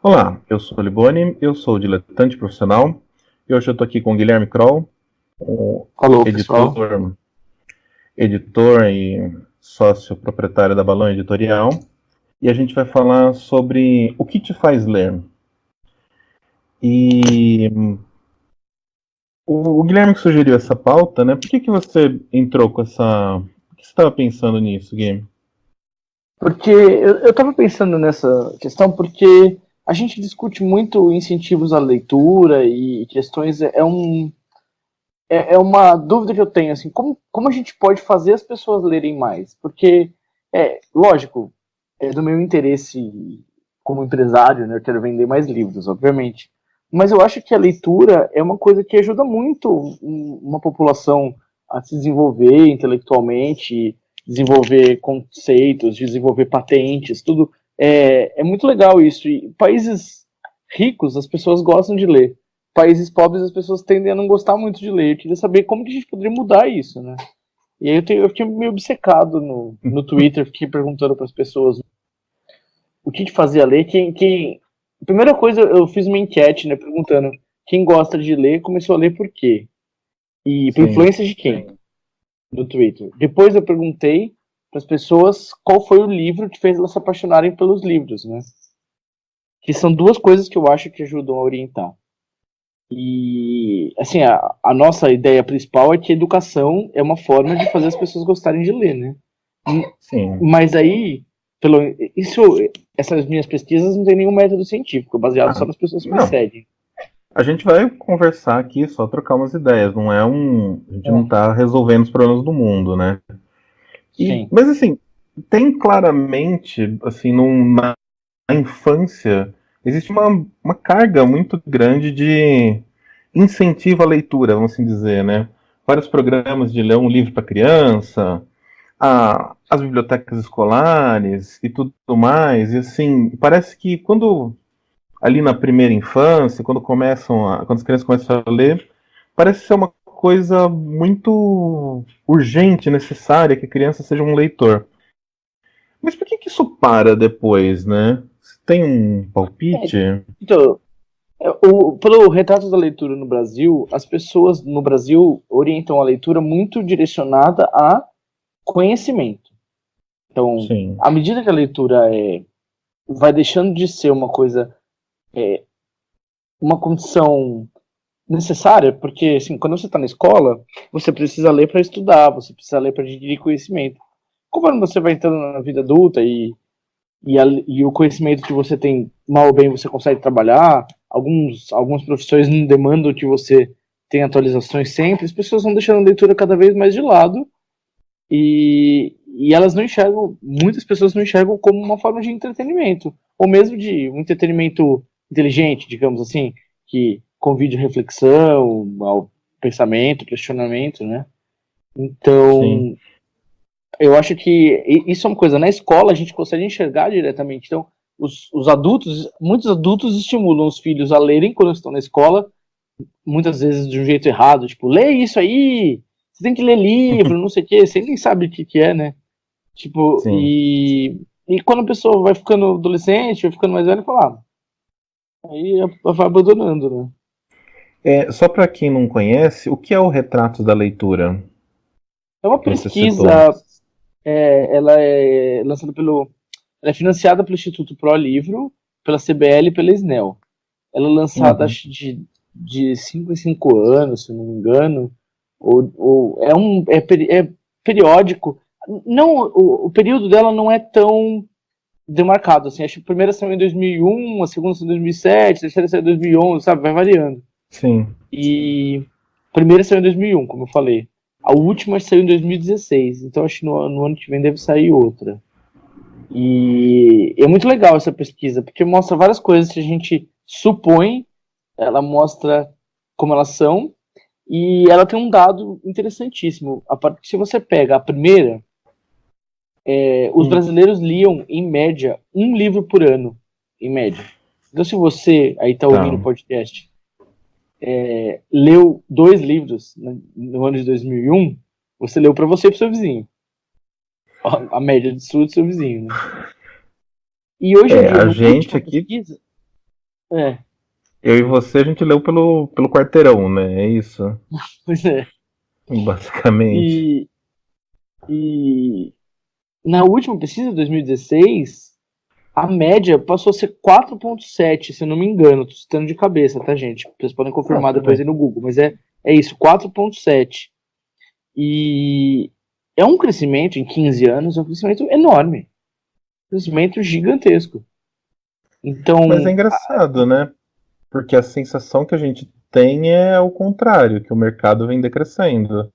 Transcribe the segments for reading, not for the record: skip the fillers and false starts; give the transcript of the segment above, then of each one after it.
Olá, eu sou o Liboni, eu sou diletante profissional e hoje eu estou aqui com o Guilherme Kroll, o Alô, pessoal. editor e sócio proprietário da Balão Editorial, e a gente vai falar sobre o que te faz ler. E o Guilherme que sugeriu essa pauta, né? Por que você entrou com essa. Por que você estava pensando nisso, Guilherme? Porque eu tava pensando nessa questão porque a gente discute muito incentivos à leitura e questões. É uma dúvida que eu tenho, assim, como a gente pode fazer as pessoas lerem mais? Porque, lógico, é do meu interesse como empresário, né? Eu quero vender mais livros, obviamente. Mas eu acho que a leitura é uma coisa que ajuda muito uma população a se desenvolver intelectualmente, desenvolver conceitos, desenvolver patentes, tudo. É muito legal isso. E países ricos, as pessoas gostam de ler. Países pobres, as pessoas tendem a não gostar muito de ler. Eu queria saber como que a gente poderia mudar isso, né? E aí eu fiquei meio obcecado no Twitter, fiquei perguntando para as pessoas o que fazia ler. Primeira coisa, eu fiz uma enquete, né, perguntando quem gosta de ler, começou a ler por quê? E por Sim. influência de quem? No Twitter. Depois eu perguntei para as pessoas qual foi o livro que fez elas se apaixonarem pelos livros, né? Que são duas coisas que eu acho que ajudam a orientar. E, assim, a nossa ideia principal é que a educação é uma forma de fazer as pessoas gostarem de ler, né? Sim. Mas aí, pelo, isso, essas minhas pesquisas não tem nenhum método científico, é baseado Ah, só nas pessoas que me não. seguem. A gente vai conversar aqui, só trocar umas ideias. Não é um. A gente não É, está resolvendo os problemas do mundo, né? sim. Mas assim, tem claramente, assim, na infância, existe uma carga muito grande de incentivo à leitura, vamos assim dizer, né? Vários programas de ler um livro para criança, as bibliotecas escolares e tudo mais. E assim, parece que quando ali na primeira infância, quando as crianças começam a ler, parece ser uma coisa muito urgente, necessária que a criança seja um leitor. Mas por que isso para depois, né? Você tem um É, palpite? então, pelo retrato da leitura no Brasil, as pessoas no Brasil orientam a leitura muito direcionada a conhecimento. Então, Sim. à medida que a leitura vai deixando de ser uma coisa, uma condição necessária, porque assim, quando você está na escola, você precisa ler para estudar, você precisa ler para adquirir conhecimento. Conforme você vai entrando na vida adulta e o conhecimento que você tem, mal ou bem, você consegue trabalhar, algumas profissões não demandam que você tenha atualizações sempre, as pessoas vão deixando a leitura cada vez mais de lado e elas não enxergam, muitas pessoas não enxergam como uma forma de entretenimento, ou mesmo de um entretenimento inteligente, digamos assim, que convide à reflexão, ao pensamento, questionamento, né? Sim. Então, eu acho que isso é uma coisa, na escola a gente consegue enxergar diretamente. Então, os adultos, muitos adultos estimulam os filhos a lerem quando estão na escola, muitas vezes de um jeito errado, tipo, lê isso aí, você tem que ler livro, não sei o quê, você nem sabe o que que é, né? Tipo, Sim. e quando a pessoa vai ficando adolescente, vai ficando mais velha, fala, aí vai abandonando, né? Só para quem não conhece, o que é o Retratos da Leitura É uma que você citou? pesquisa, ela é lançada ela é financiada pelo Instituto Pro Livro, pela CBL e pela SNEL. Ela é lançada, Uhum. acho, de 5 em 5 anos, se eu não me engano, é periódico. Não, o período dela não é tão demarcado, assim, acho que a primeira saiu em 2001, a segunda saiu em 2007, a terceira saiu em 2011, sabe, vai variando. Sim. E a primeira saiu em 2001, como eu falei. A última saiu em 2016, então acho que no ano que vem deve sair outra. E é muito legal essa pesquisa, porque mostra várias coisas que a gente supõe, ela mostra como elas são, e ela tem um dado interessantíssimo. Se você pega a primeira, os Hum. brasileiros liam, em média, um livro por ano, em média. Então, se você aí está ouvindo o Tá. podcast, leu dois livros no ano de 2001, você leu para você e para seu vizinho. A média de estudo do seu vizinho, né? E hoje em dia, A no gente última aqui pesquisa. É, Eu e você, a gente leu pelo quarteirão, né? É isso, pois é. basicamente. E, e na última pesquisa, 2016, a média passou a ser 4,7, se eu não me engano. Tô citando de cabeça, tá, gente? Vocês podem Ah, confirmar tudo depois bem. aí no Google, mas é isso, 4,7. E é um crescimento em 15 anos, é um crescimento enorme. Um crescimento gigantesco. Mas é Então, engraçado, né? Porque a sensação que a gente tem é o contrário, que o mercado vem decrescendo.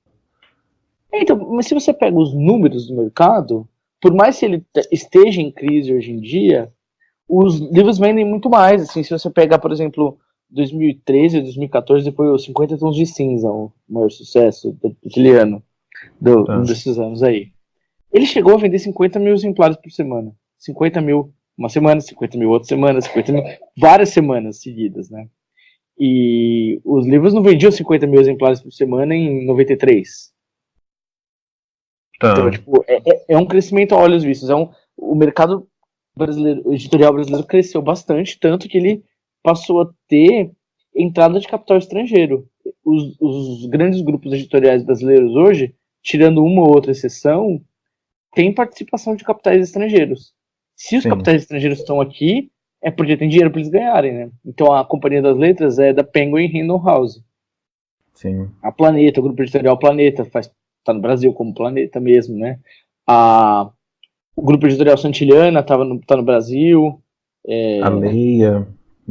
mas se você pega os números do mercado, por mais que ele esteja em crise hoje em dia, os livros vendem muito mais. Assim, se você pegar, por exemplo, 2013, 2014, depois os 50 Tons de Cinza, o maior sucesso daquele ano, um Tá. desses anos aí. Ele chegou a vender 50 mil exemplares por semana. 50 mil uma semana, 50 mil outra semana, 50 mil, várias semanas seguidas, né? E os livros não vendiam 50 mil exemplares por semana em 93. Então, Tá. tipo, é um crescimento a olhos vistos. O mercado brasileiro, o editorial brasileiro cresceu bastante, tanto que ele passou a ter entrada de capital estrangeiro. Os grandes grupos editoriais brasileiros hoje, tirando uma ou outra exceção, têm participação de capitais estrangeiros. Se os Sim, capitais estrangeiros estão aqui, é porque tem dinheiro para eles ganharem, né? Então a Companhia das Letras é da Penguin Random House. sim. A Planeta, o grupo editorial Planeta, tá no Brasil como Planeta mesmo, né? A, o grupo editorial Santillana tá no Brasil. A Leia,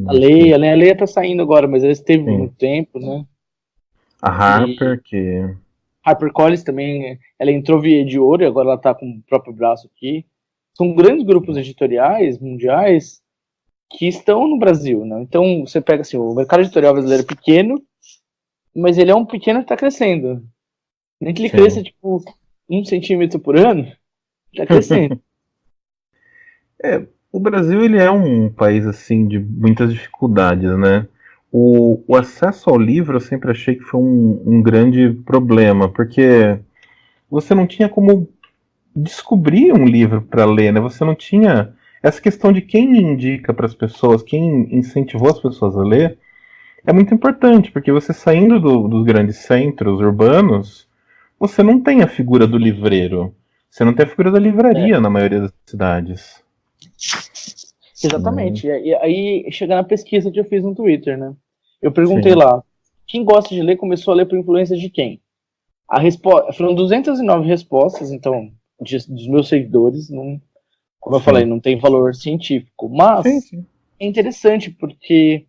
A acho que Leia, né? A Leia tá saindo agora, mas ela esteve sim. muito tempo, né? A E Harper, que. HarperCollins também, ela entrou via de ouro e agora ela tá com o próprio braço aqui. São grandes grupos editoriais mundiais que estão no Brasil, né? Então você pega assim, o mercado editorial brasileiro é pequeno, mas ele é um pequeno que está crescendo. Nem que ele cresça Sim. tipo 1 centímetro por ano, está crescendo. É, o Brasil ele é um país assim de muitas dificuldades, né? O acesso ao livro eu sempre achei que foi um grande problema, porque você não tinha como descobrir um livro para ler, né? Você não tinha essa questão de quem indica para as pessoas, quem incentivou as pessoas a ler, é muito importante, porque você saindo dos grandes centros urbanos, você não tem a figura do livreiro, você não tem a figura da É, livraria na maioria das cidades. Né? exatamente. E aí chega na pesquisa que eu fiz no Twitter, né? Eu perguntei Sim. lá, quem gosta de ler começou a ler por influência de quem? A resposta foram 209 respostas, então, dos meus seguidores, não, como eu falei, Sim. não tem valor científico, Sim, mas sim. é interessante porque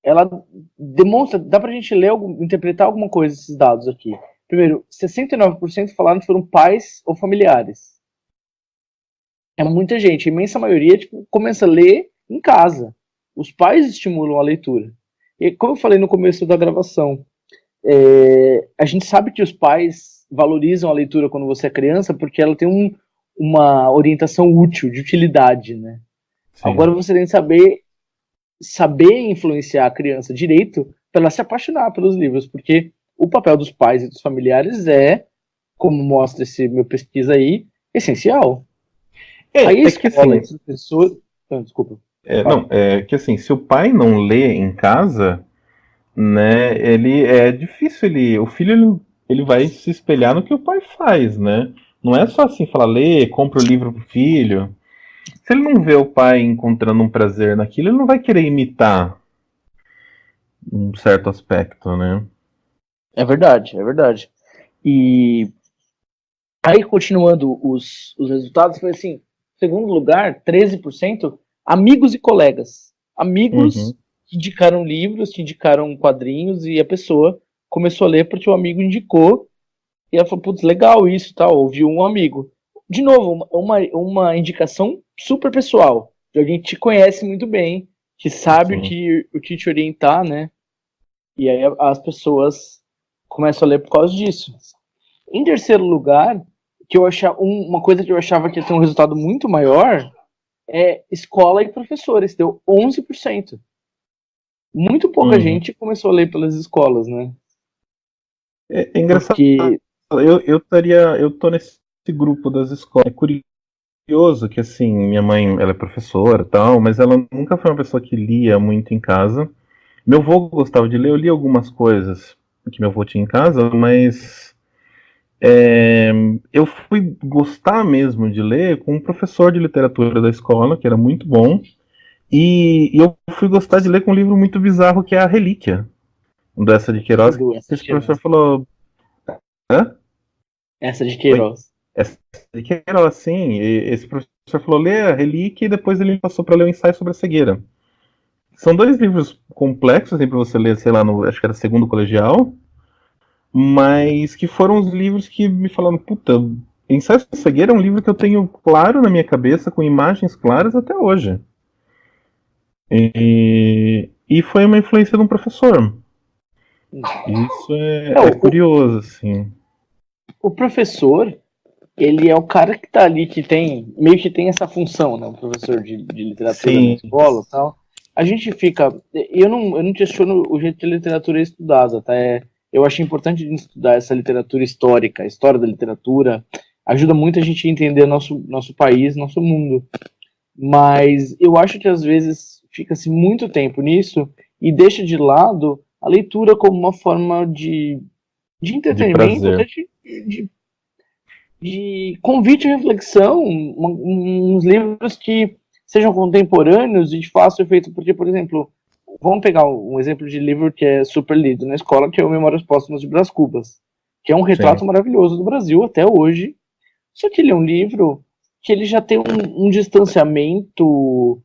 ela demonstra, dá pra gente ler, interpretar alguma coisa desses dados aqui. Primeiro, 69% falaram que foram pais ou familiares. É muita gente, a imensa maioria tipo, começa a ler em casa. Os pais estimulam a leitura. E como eu falei no começo da gravação, a gente sabe que os pais valorizam a leitura quando você é criança porque ela tem uma orientação útil, de utilidade, né? Sim. Agora você tem que saber influenciar a criança direito para ela se apaixonar pelos livros, porque o papel dos pais e dos familiares é, como mostra esse meu pesquisa aí, essencial. Aí a É que escola e assim, os professores. Não, desculpa. não, Fala. é que assim, se o pai não lê em casa, né, ele é difícil o filho ele vai se espelhar no que o pai faz, né? Não é só assim falar, lê, compra o livro pro filho. Se ele não vê o pai encontrando um prazer naquilo, ele não vai querer imitar um certo aspecto, né? É verdade, é verdade. E aí, continuando os resultados, foi assim: segundo lugar, 13% amigos e colegas. Amigos Uhum, que indicaram livros, que indicaram quadrinhos, e a pessoa começou a ler porque o amigo indicou. E ela falou, putz, legal isso, tal, ouviu um amigo. De novo, uma indicação super pessoal, de alguém que te conhece muito bem, que sabe sim. o que te orientar, né? E aí as pessoas começam a ler por causa disso. Em terceiro lugar, que eu achava, uma coisa que eu achava que ia ter um resultado muito maior é escola e professores, deu 11%. Muito pouca Uhum. gente começou a ler pelas escolas, né? É engraçado. Porque Eu tô nesse grupo das escolas. É curioso curioso que, assim, minha mãe, ela é professora e tal, mas ela nunca foi uma pessoa que lia muito em casa. Meu avô gostava de ler, eu li algumas coisas que meu avô tinha em casa, mas eu fui gostar mesmo de ler com um professor de literatura da escola, que era muito bom, e eu fui gostar de ler com um livro muito bizarro que é A Relíquia, dessa de Queiroz, que Essa de esse professor Queiroz. falou, hã? Essa de Oi? Queiroz. Essa de Queiroz, sim, e esse professor falou, lê A Relíquia, e depois ele passou para ler o Ensaio sobre a Cegueira. São dois livros complexos, assim, para você ler, sei lá, no, acho que era segundo colegial, mas que foram os livros que me falaram, puta, Ensaio sobre a Cegueira é um livro que eu tenho claro na minha cabeça, com imagens claras até hoje. E foi uma influência de um professor. Isso É, é curioso, assim. o professor, ele é o cara que tá ali, que tem, meio que tem essa função, né? O professor de literatura na Sim, escola e tal. A gente fica. Eu não questiono o jeito que a literatura é estudada, tá? Eu acho importante estudar essa literatura histórica, a história da literatura. Ajuda muito a gente a entender nosso país, nosso mundo. Mas eu acho que às vezes fica-se muito tempo nisso e deixa de lado a leitura como uma forma de de entretenimento, até prazer. de convite à reflexão, uns livros que sejam contemporâneos e de fácil efeito, porque, por exemplo, vamos pegar um exemplo de livro que é super lido na escola, que é o Memórias Póstumas de Brás Cubas, que é um Sim. retrato maravilhoso do Brasil até hoje, só que ele é um livro que ele já tem um distanciamento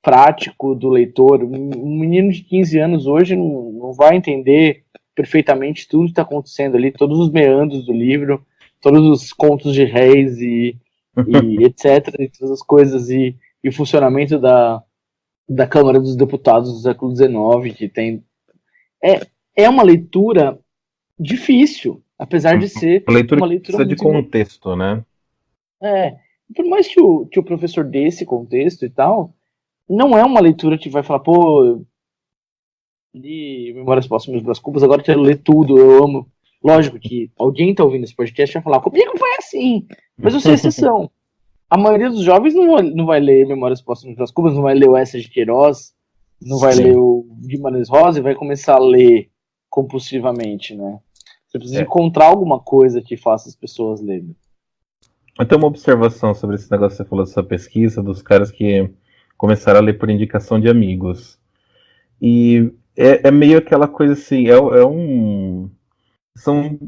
prático do leitor. Um menino de 15 anos hoje não vai entender perfeitamente tudo que está acontecendo ali, todos os meandros do livro, todos os contos de réis e etc, e todas as coisas, e o funcionamento da Câmara dos Deputados do século XIX, que tem... É, é uma leitura difícil, apesar de ser A leitura uma que leitura precisa de muito... contexto, né? É, por mais que o professor dê esse contexto e tal, não é uma leitura que vai falar, pô, li Memórias Póstumas das Cubas, agora quero ler tudo, eu amo. Lógico que alguém tá ouvindo esse podcast e vai falar, comigo foi assim, mas eu sei exceção. A maioria dos jovens não vai ler Memórias Póstumas das Cubas, não vai ler o Essa de Queiroz, não vai ler Sim. o Guimarães Rosa e vai começar a ler compulsivamente, né? Você precisa É. encontrar alguma coisa que faça as pessoas lerem. Eu tenho uma observação sobre esse negócio que você falou dessa pesquisa, dos caras que começaram a ler por indicação de amigos. E é meio aquela coisa assim, são,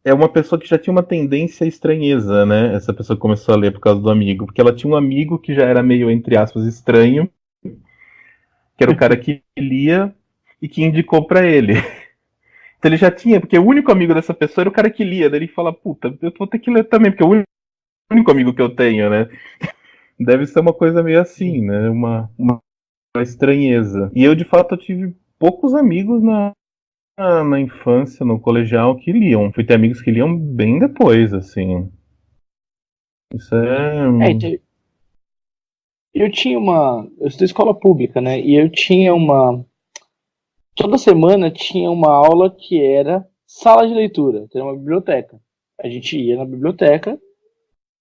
é uma pessoa que já tinha uma tendência à estranheza, né? Essa pessoa que começou a ler por causa do amigo. Porque ela tinha um amigo que já era meio, entre aspas, estranho, que era o cara que lia e que indicou pra ele. Então ele já tinha, porque o único amigo dessa pessoa era o cara que lia. Daí ele fala, puta, eu vou ter que ler também, porque é o único amigo que eu tenho, né? Deve ser uma coisa meio assim, né? Uma estranheza. E eu, de fato, eu tive poucos amigos na infância, no colegial, que liam. Fui ter amigos que liam bem depois, assim. Isso é. Então, eu tinha eu estudei escola pública, né? E eu tinha toda semana tinha uma aula que era sala de leitura, que era uma biblioteca. A gente ia na biblioteca, a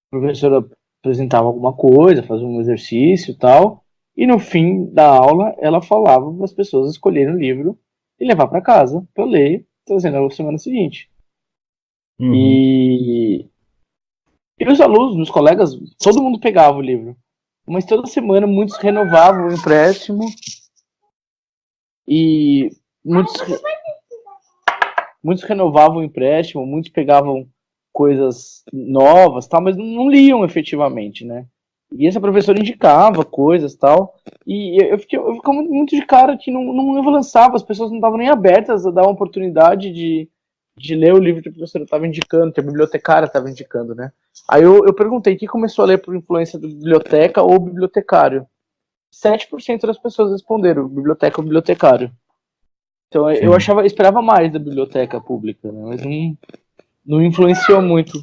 professora apresentava alguma coisa, fazia um exercício e tal, e no fim da aula ela falava para as pessoas escolherem o livro e levar para casa para ler, trazendo na semana seguinte. Uhum. E, e os alunos, meus colegas, todo mundo pegava o livro. Mas toda semana muitos renovavam o empréstimo e muitos muitos renovavam o empréstimo, muitos pegavam coisas novas, tal, mas não liam efetivamente, né? E essa professora indicava coisas tal, e eu ficava muito de cara que não avançava, as pessoas não estavam nem abertas a dar uma oportunidade de ler o livro que a professora estava indicando, que a bibliotecária estava indicando, né? Aí eu perguntei, quem começou a ler por influência da biblioteca ou bibliotecário? 7% das pessoas responderam, biblioteca ou bibliotecário. Então eu Sim. esperava mais da biblioteca pública, né? Mas não influenciou muito.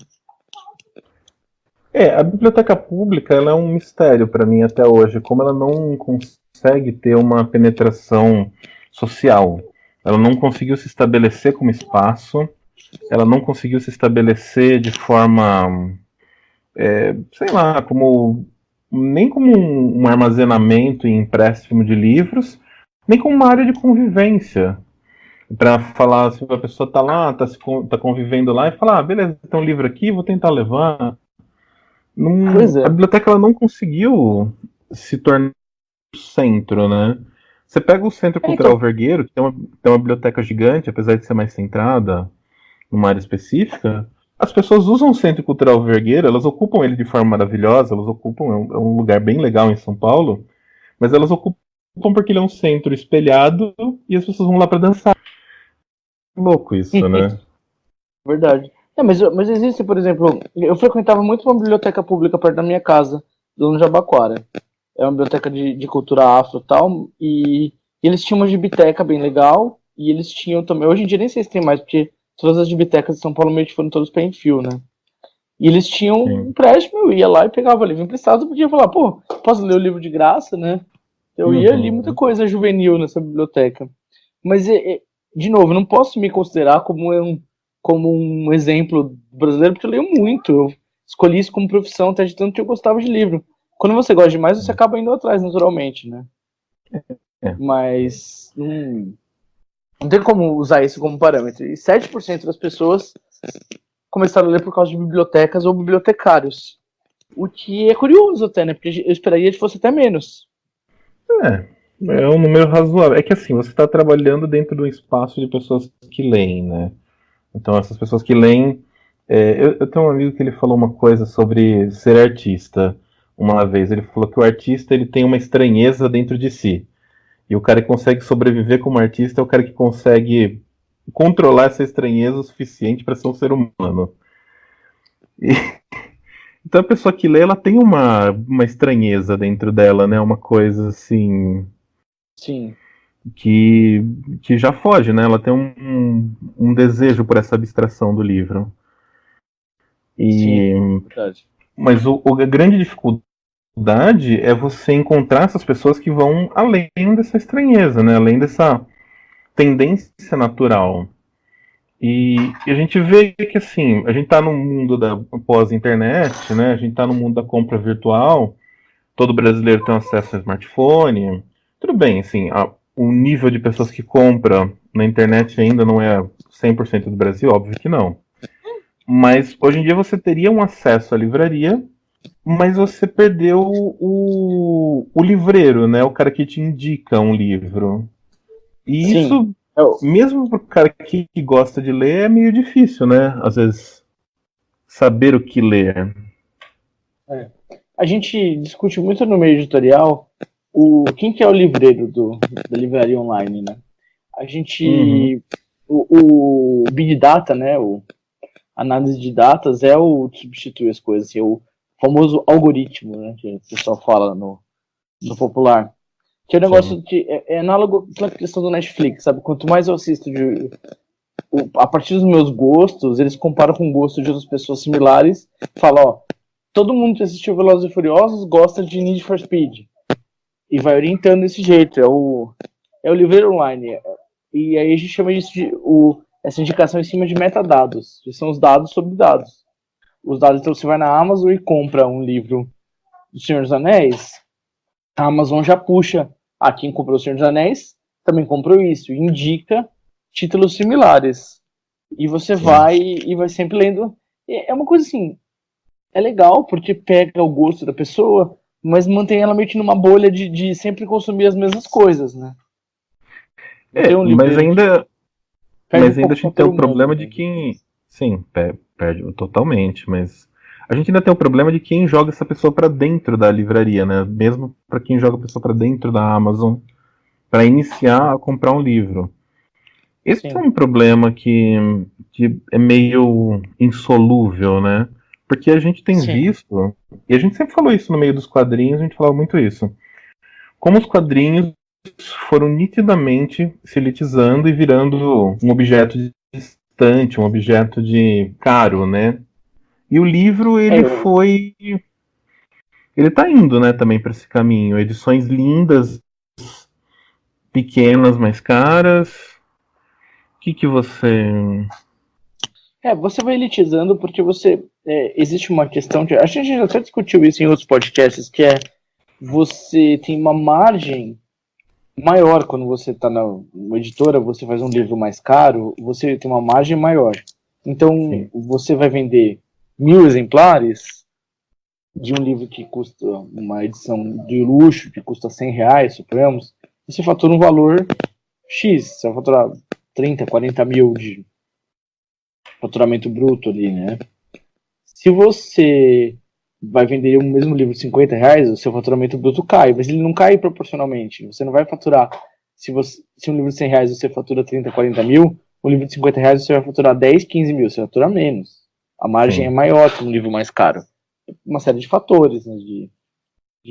A biblioteca pública ela é um mistério para mim até hoje, como ela não consegue ter uma penetração social. Ela não conseguiu se estabelecer como espaço, ela não conseguiu se estabelecer de forma sei lá, nem como um armazenamento e empréstimo de livros, nem como uma área de convivência. Para falar, se a pessoa está lá, tá convivendo lá, e falar, beleza, tem um livro aqui, vou tentar levar. Pois A é. biblioteca ela não conseguiu se tornar centro, né? Você pega o Centro Cultural Então, Vergueiro, que tem uma biblioteca gigante, apesar de ser mais centrada numa área específica, as pessoas usam o Centro Cultural Vergueiro, elas ocupam ele de forma maravilhosa, elas ocupam, é um lugar bem legal em São Paulo, mas elas ocupam porque ele é um centro espelhado e as pessoas vão lá para dançar. Louco isso, né? verdade. Mas existe, por exemplo, eu frequentava muito uma biblioteca pública perto da minha casa, do Jabaquara. É uma biblioteca de cultura afro e tal, e eles tinham uma gibiteca bem legal, e eles tinham também, hoje em dia nem sei se tem mais, porque todas as gibitecas de São Paulo meio que foram todas para Enfield, né? E eles tinham um Sim. empréstimo, eu ia lá e pegava livro emprestado, eu podia falar, pô, posso ler o livro de graça, né? Eu ia li muita Uhum. coisa juvenil nessa biblioteca. Mas, de novo, eu não posso me considerar como um exemplo brasileiro, porque eu leio muito. Eu escolhi isso como profissão, até de tanto que eu gostava de livro. Quando você gosta demais, você acaba indo atrás, naturalmente, né? É. Mas não tem como usar isso como parâmetro. E 7% das pessoas começaram a ler por causa de bibliotecas ou bibliotecários. O que é curioso até, né? Porque eu esperaria que fosse até menos. É, é um número razoável. É que assim, você está trabalhando dentro de um espaço de pessoas que leem, né? Então, essas pessoas que leem. Eu tenho um amigo que ele falou uma coisa sobre ser artista uma vez. Ele falou que o artista ele tem uma estranheza dentro de si. E o cara que consegue sobreviver como artista é o cara que consegue controlar essa estranheza o suficiente para ser um ser humano. E, então, a pessoa que lê, ela tem uma estranheza dentro dela, né? Uma coisa assim Sim, que, que já foge, né? Ela tem um desejo por essa abstração do livro. sim, E, verdade. mas a grande dificuldade é você encontrar essas pessoas que vão além dessa estranheza, né? Além dessa tendência natural. E a gente vê que assim, a gente está no mundo da pós-internet, né? A gente está no mundo da compra virtual. Todo brasileiro tem acesso ao smartphone. Tudo bem, assim, o nível de pessoas que compra na internet ainda não é 100% do Brasil, óbvio que não. Mas hoje em dia você teria um acesso à livraria, mas você perdeu o livreiro, né? O cara que te indica um livro. E Sim. isso, mesmo para o cara que gosta de ler, é meio difícil, né? Às vezes, saber o que ler. É. A gente discute muito no meio editorial quem que é o livreiro da livraria online, né? A Uhum, gente o Big Data, né? O análise de datas é o que substitui as coisas, assim, o famoso algoritmo, né? Que o pessoal fala no popular. Que é um sim. negócio que é análogo à questão do Netflix, sabe? Quanto mais eu assisto a partir dos meus gostos, eles comparam com o gosto de outras pessoas similares, falam, ó, todo mundo que assistiu Velozes e Furiosos gosta de Need for Speed. E vai orientando desse jeito. É o livreiro online. E aí a gente chama isso essa indicação em cima de metadados, que são os dados sobre dados. Os dados, então, você vai na Amazon e compra um livro do Senhor dos Anéis, a Amazon já puxa. Quem comprou o Senhor dos Anéis também comprou isso. E indica títulos similares. E você Sim. vai sempre lendo. É uma coisa assim, é legal porque pega o gosto da pessoa, mas mantém ela meio que numa bolha de sempre consumir as mesmas coisas, né? Não tem É, um mas livreiro que ainda, perde um mas ainda a pouco o gente tem fator o humano, problema né? de que, sim, perde totalmente, mas a gente ainda tem o problema de quem joga essa pessoa para dentro da livraria, né? Mesmo para quem joga a pessoa para dentro da Amazon para iniciar a comprar um livro. Esse é Sim, um problema que é meio insolúvel, né? Porque a gente tem sim, visto, e a gente sempre falou isso no meio dos quadrinhos, a gente falava muito isso, como os quadrinhos foram nitidamente se elitizando e virando um objeto distante, um objeto de caro, né? E o livro, é, ele tá indo, né, também para esse caminho. Edições lindas, pequenas, mais caras. O que que você Você vai elitizando porque existe uma questão de. A gente já até discutiu isso em outros podcasts, que é você tem uma margem maior quando você está na editora, você faz um livro mais caro, você tem uma margem maior. Então, Sim. você vai vender 1.000 exemplares de um livro que custa uma edição de luxo, que custa R$ 100, suponhamos, você fatura um valor X, você vai faturar 30, 40 mil de faturamento bruto ali, né? Se você vai vender o mesmo livro de R$ 50, o seu faturamento bruto cai, mas ele não cai proporcionalmente. Você não vai faturar. Se um livro de R$ 100 você fatura 30, 40 mil, um livro de R$ 50 você vai faturar 10, 15 mil, você vai faturar menos. A margem é Sim. maior que um livro mais caro. Uma série de fatores, né, de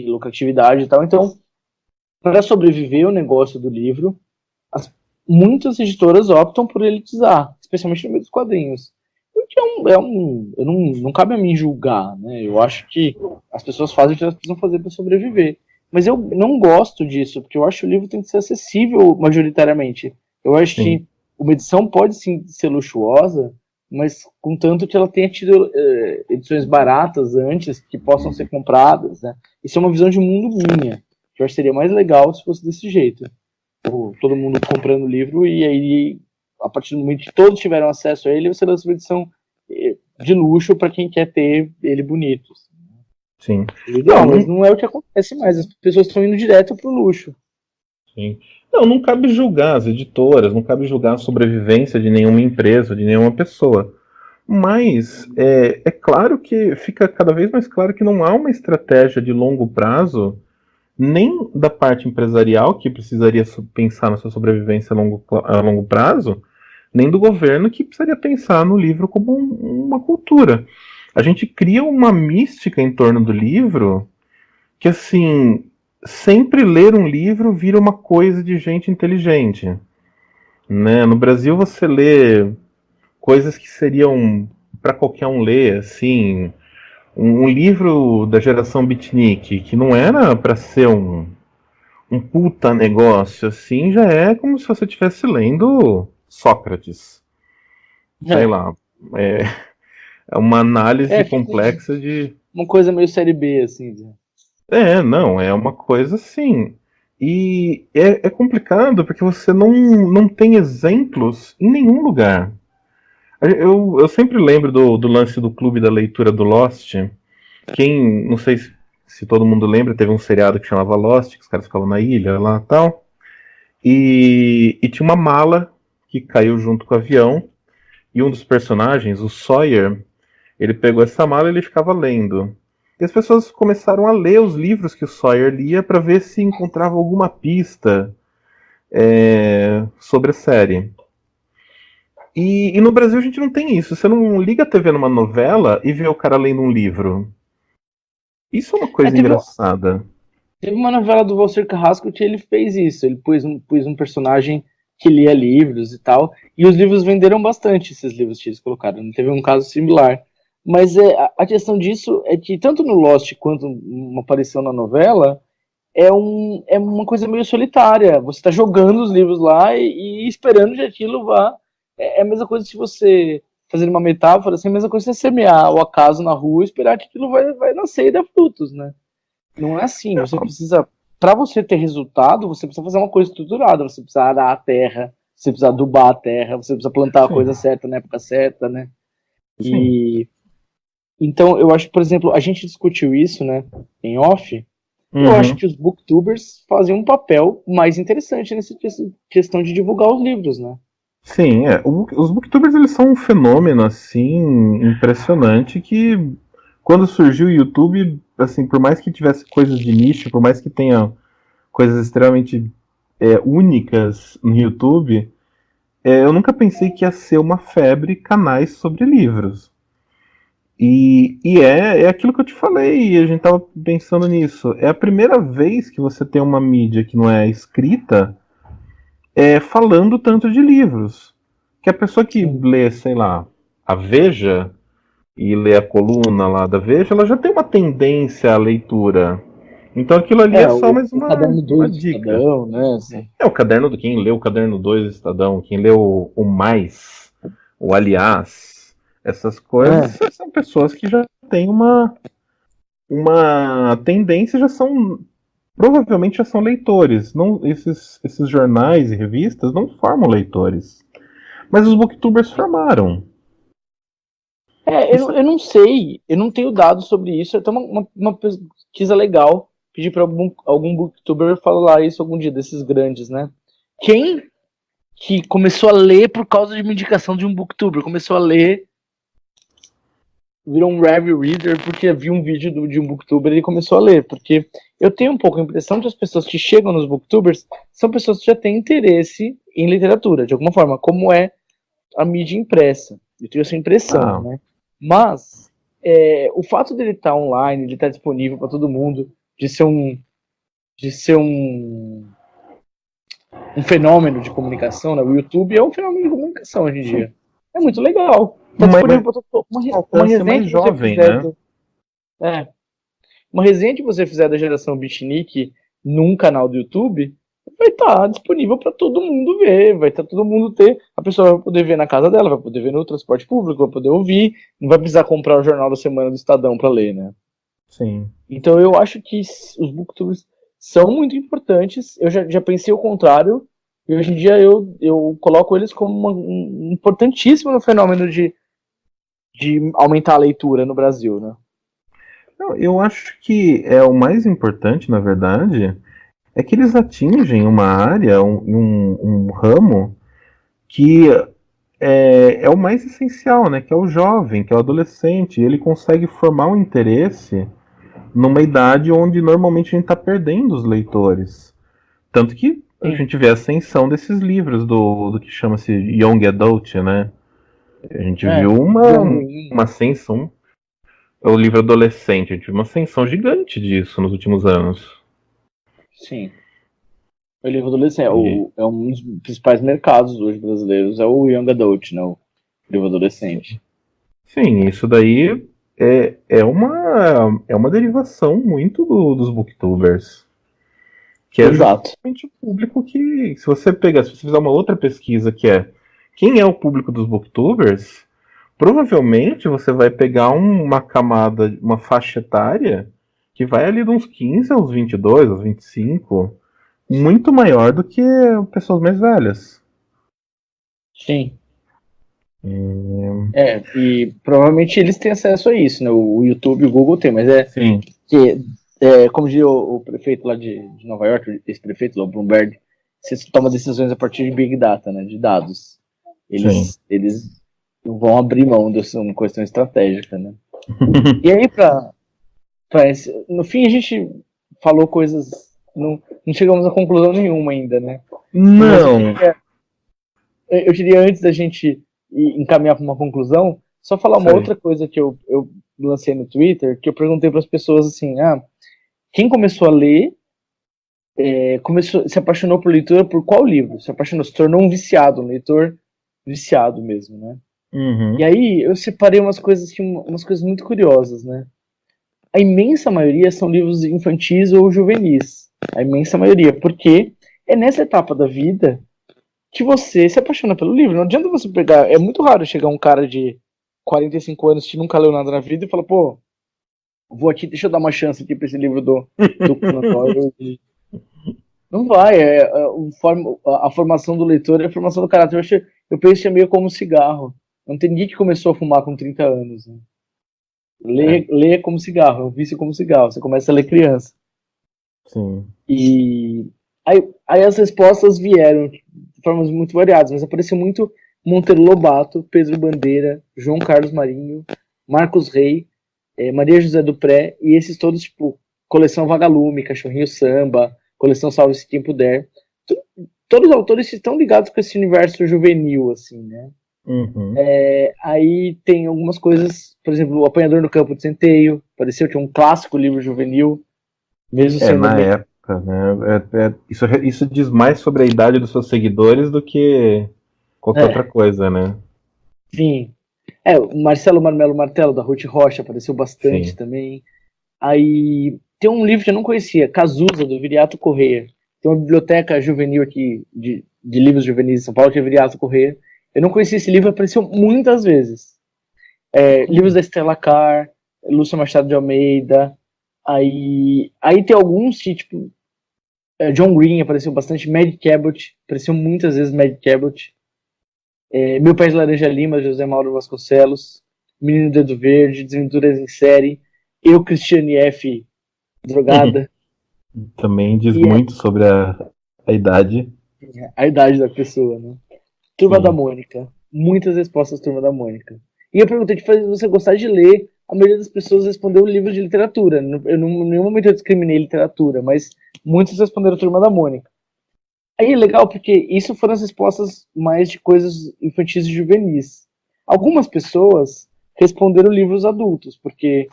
lucratividade e tal. Então, para sobreviver o negócio do livro, muitas editoras optam por elitizar, especialmente no meio dos quadrinhos. Porque não cabe a mim julgar, né? Eu acho que as pessoas fazem o que elas precisam fazer para sobreviver. Mas eu não gosto disso, porque eu acho que o livro tem que ser acessível majoritariamente. Eu acho Sim. que uma edição pode sim ser luxuosa, mas contanto que ela tenha tido edições baratas antes, que possam ser compradas, né? Isso é uma visão de mundo minha. Eu acho que seria mais legal se fosse desse jeito. Todo mundo comprando o livro, e aí, a partir do momento que todos tiveram acesso a ele, você lança uma edição de luxo para quem quer ter ele bonito. Sim. Legal, mas não é o que acontece mais. As pessoas estão indo direto pro luxo. Sim. Não cabe julgar as editoras, não cabe julgar a sobrevivência de nenhuma empresa, de nenhuma pessoa. Mas é claro que fica cada vez mais claro que não há uma estratégia de longo prazo, nem da parte empresarial, que precisaria pensar na sua sobrevivência a longo prazo, nem do governo, que precisaria pensar no livro como uma cultura. A gente cria uma mística em torno do livro que, assim, sempre ler um livro vira uma coisa de gente inteligente. Né? No Brasil você lê coisas que seriam para qualquer um ler, assim, um livro da geração beatnik, que não era para ser um puta negócio, assim, já é como se você estivesse lendo Sócrates. Sei É, lá. É, é uma análise fica complexa de. uma coisa meio série B, assim. Não, é uma coisa assim. E é complicado porque você não tem exemplos em nenhum lugar. Eu sempre lembro do lance do clube da leitura do Lost. Não sei se todo mundo lembra, teve um seriado que chamava Lost, que os caras ficavam na ilha lá e tal. E tinha uma mala que caiu junto com o avião. E um dos personagens, o Sawyer, ele pegou essa mala e ele ficava lendo. E as pessoas começaram a ler os livros que o Sawyer lia para ver se encontrava alguma pista sobre a série. E no Brasil a gente não tem isso. Você não liga a TV numa novela e vê o cara lendo um livro. Isso é uma coisa Teve, engraçada. teve uma novela do Walter Carrasco que ele fez isso. Ele pôs um personagem que lia livros e tal. E os livros venderam bastante, esses livros que eles colocaram. Não teve um caso similar. Mas a questão disso é que, tanto no Lost quanto uma aparição na novela, é uma coisa meio solitária. Você está jogando os livros lá e esperando que aquilo vá. É a mesma coisa se você, fazendo uma metáfora, assim, é a mesma coisa se você semear o acaso na rua e esperar que aquilo vai nascer e dar frutos, né? Não é assim. Você precisa, para você ter resultado, você precisa fazer uma coisa estruturada. Você precisa arar a terra, você precisa adubar a terra, você precisa plantar a Sim, coisa certa na época certa, né? sim. E então eu acho que, por exemplo, a gente discutiu isso, né, em off. Eu acho Uhum. que os booktubers fazem um papel mais interessante nessa questão de divulgar os livros, né? Sim, os booktubers eles são um fenômeno assim impressionante que quando surgiu o YouTube, assim, por mais que tivesse coisas de nicho, por mais que tenha coisas extremamente únicas no YouTube, eu nunca pensei que ia ser uma febre canais sobre livros. E é aquilo que eu te falei, e a gente tava pensando nisso. É a primeira vez que você tem uma mídia que não é escrita falando tanto de livros. Que a pessoa que Sim. lê, sei lá, a Veja e lê a coluna lá da Veja, ela já tem uma tendência à leitura. Então aquilo ali é só mais O uma, caderno uma 2 do dica. Estadão, né? Assim. É o caderno do quem leu o caderno 2 do Estadão, quem leu o Mais, o Aliás. Essas coisas são pessoas que já têm uma tendência, provavelmente já são leitores. Não, esses jornais e revistas não formam leitores. Mas os booktubers formaram. Eu não sei, eu não tenho dados sobre isso. É até uma pesquisa legal. Pedir para algum booktuber falar isso algum dia, desses grandes, né? Quem que começou a ler por causa de uma indicação de um booktuber? Começou a ler, virou um review reader porque viu um vídeo de um booktuber e começou a ler. Porque eu tenho um pouco a impressão que as pessoas que chegam nos booktubers são pessoas que já têm interesse em literatura, de alguma forma, como é a mídia impressa. Eu tenho essa impressão, né? Mas o fato dele estar online, ele estar disponível para todo mundo, de ser um fenômeno de comunicação, né? O YouTube é um fenômeno de comunicação hoje em dia. É muito legal. Tá disponível para todo mundo. Uma resenha que você fizer, né? Uma resenha que você fizer da geração Beatnik num canal do YouTube vai estar disponível para todo mundo ver, vai estar todo mundo ter, a pessoa vai poder ver na casa dela, vai poder ver no transporte público, vai poder ouvir, não vai precisar comprar o Jornal da Semana do Estadão para ler, né? Sim. Então eu acho que os booktubers são muito importantes, eu já pensei o contrário, e hoje em dia eu coloco eles como importantíssimo no fenômeno de aumentar a leitura no Brasil, né? Não, eu acho que o mais importante, na verdade, é que eles atingem uma área, um ramo que é o mais essencial, né? Que é o jovem, que é o adolescente. Ele consegue formar um interesse numa idade onde normalmente a gente está perdendo os leitores. Tanto que a gente vê a ascensão desses livros do que chama-se Young Adult, né? A gente viu uma ascensão. O livro adolescente, a gente viu uma ascensão gigante disso nos últimos anos. Sim. O livro adolescente é um dos principais mercados hoje brasileiros, é o Young Adult, né? O livro adolescente. Sim, isso daí é uma derivação muito dos booktubers. Que é justamente o público que, se você fizer uma outra pesquisa que é quem é o público dos booktubers, provavelmente você vai pegar uma camada, uma faixa etária que vai ali de uns 15 aos 22, aos 25, muito maior do que pessoas mais velhas. Sim. E provavelmente eles têm acesso a isso, né? O YouTube e o Google tem, mas Sim. Como dizia o prefeito lá de Nova York, esse prefeito lá, o Bloomberg, você toma decisões a partir de Big Data, né? De dados. Eles vão abrir mão dessa uma questão estratégica, né? E aí, no fim, a gente falou coisas. Não chegamos a conclusão nenhuma ainda, né? Não. Eu queria, antes da gente encaminhar para uma conclusão, só falar uma outra coisa que eu lancei no Twitter, que eu perguntei para as pessoas assim, quem começou a ler, se apaixonou por leitura por qual livro? Se tornou um viciado, um leitor viciado mesmo, né? Uhum. E aí eu separei umas coisas muito curiosas, né? A imensa maioria são livros infantis ou juvenis. A imensa maioria, porque é nessa etapa da vida que você se apaixona pelo livro. Não adianta você pegar... É muito raro chegar um cara de 45 anos que nunca leu nada na vida e fala, pô, vou aqui, deixa eu dar uma chance aqui pra esse livro do Conan Doyle. Não vai. A formação do leitor é a formação do caráter. Eu penso que é meio como cigarro. Não tem ninguém que começou a fumar com 30 anos. Né? Ler como cigarro, é um vício como cigarro. Você começa a ler criança. Sim. E aí as respostas vieram de formas muito variadas, mas apareceu muito Monteiro Lobato, Pedro Bandeira, João Carlos Marinho, Marcos Rey, Maria José Dupré, e esses todos, tipo, coleção Vagalume, Cachorrinho Samba, coleção Salve-se Quem Puder. Todos os autores estão ligados com esse universo juvenil, assim, né? Uhum. Aí tem algumas coisas, por exemplo, O Apanhador no Campo de Centeio, pareceu que é um clássico livro juvenil, mesmo sendo na época, né? Isso diz mais sobre a idade dos seus seguidores do que qualquer outra coisa, né? Sim. O Marcelo Marmelo Martelo, da Ruth Rocha, apareceu bastante também. Aí tem um livro que eu não conhecia, Cazuza, do Viriato Corrêa. Tem uma biblioteca juvenil aqui, de livros juvenis em São Paulo, que é Viriato Corrêa. Eu não conhecia esse livro, apareceu muitas vezes. Livros da Stella Carr, Lúcia Machado de Almeida. Aí tem alguns que, tipo, John Green apareceu bastante, Mad Cabot, apareceu muitas vezes Mad Cabot. Meu Pé de Laranja Lima, José Mauro Vasconcelos, Menino Dedo Verde, Desventuras em Série, Eu, Cristiane F., drogada. Também diz muito sobre a idade. A idade da pessoa, né? Turma da Mônica. Muitas respostas Turma da Mônica. E eu perguntei se você gostar de ler. A maioria das pessoas respondeu livro de literatura. Em nenhum momento eu discriminei literatura, mas muitos responderam Turma da Mônica. Aí é legal porque isso foram as respostas mais de coisas infantis e juvenis. Algumas pessoas responderam livros adultos, porque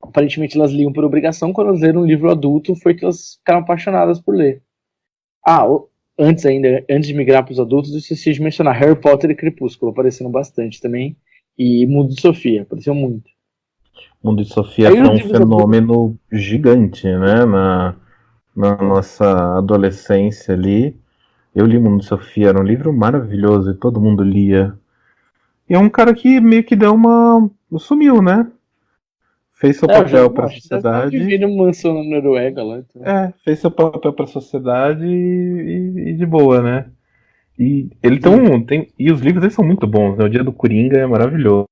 aparentemente elas liam por obrigação. Quando elas leram um livro adulto, foi que elas ficaram apaixonadas por ler. Antes de migrar para os adultos, eu esqueci de mencionar Harry Potter e Crepúsculo, aparecendo bastante também. E Mundo de Sofia, apareceu muito. Mundo de Sofia foi um fenômeno gigante, né? Na nossa adolescência ali. Eu li Mundo de Sofia, era um livro maravilhoso e todo mundo lia. E é um cara que meio que deu sumiu, né? Fez seu papel para a sociedade. Vivendo uma mansão na Noruega lá. Então. Fez seu papel para a sociedade e de boa, né? E ele e os livros eles são muito bons, né? O Dia do Coringa é maravilhoso.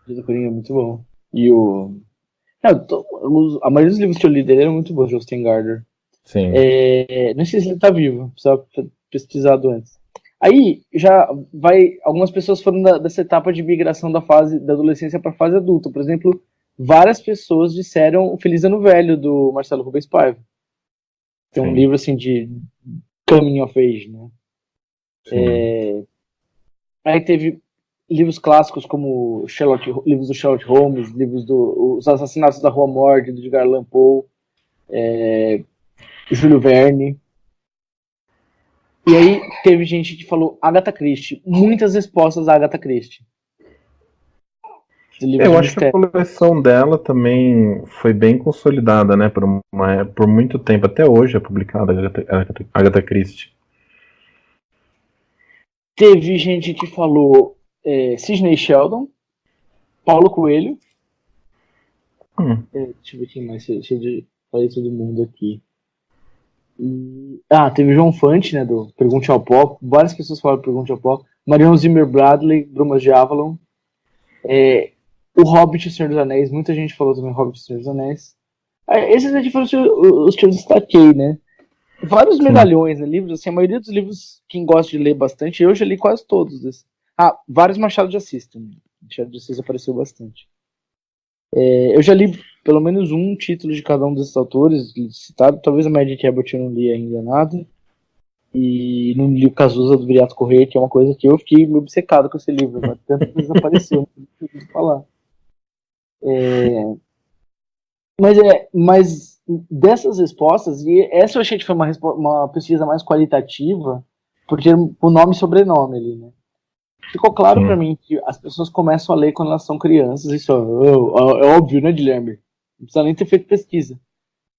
O Dia do Coringa é muito bom. E a maioria dos livros que eu li dele eram muito bons, Justin Gardner. Sim. Não sei se ele tá vivo, precisava pesquisado antes. Aí já vai. Algumas pessoas foram dessa etapa de migração da adolescência para a fase adulta. Por exemplo, várias pessoas disseram O Feliz Ano Velho, do Marcelo Rubens Paiva. Tem um livro assim de coming of age, né? Aí teve livros clássicos como livros do Sherlock Holmes, livros Os Assassinatos da Rua Morgue, do Edgar Allan Poe, Júlio Verne. E aí teve gente que falou Agatha Christie. Muitas respostas a Agatha Christie. Eu acho que a coleção dela também foi bem consolidada, né? Por muito tempo. Até hoje é publicada a Agatha Christie. Teve gente que falou Sidney Sheldon, Paulo Coelho. Deixa eu ver quem mais. Deixa eu falar todo mundo aqui. Teve o João Fante, né, do Pergunte ao Pó. Várias pessoas falaram Pergunte ao Pó. Marion Zimmer Bradley, Brumas de Avalon. O Hobbit e o Senhor dos Anéis. Muita gente falou também Hobbit e o Senhor dos Anéis. Esses aqui foram os que eu destaquei, né? Vários medalhões, né, livros. Assim, a maioria dos livros, quem gosta de ler bastante, eu já li quase todos. Vários Machado de Assis também. Machado de Assis apareceu bastante. Eu já li pelo menos um título de cada um desses autores citado. Talvez a Mad Cabot eu não li ainda nada. E não li o Cazuza do Viriato Corrêa, que é uma coisa que eu fiquei meio obcecado com esse livro. Mas tanto que desapareceu, não preciso falar. Mas dessas respostas, e essa eu achei que foi uma pesquisa mais qualitativa, porque o nome e sobrenome ali, né? Ficou claro para mim que as pessoas começam a ler quando elas são crianças. Isso é óbvio, né, Guilherme? Não precisa nem ter feito pesquisa.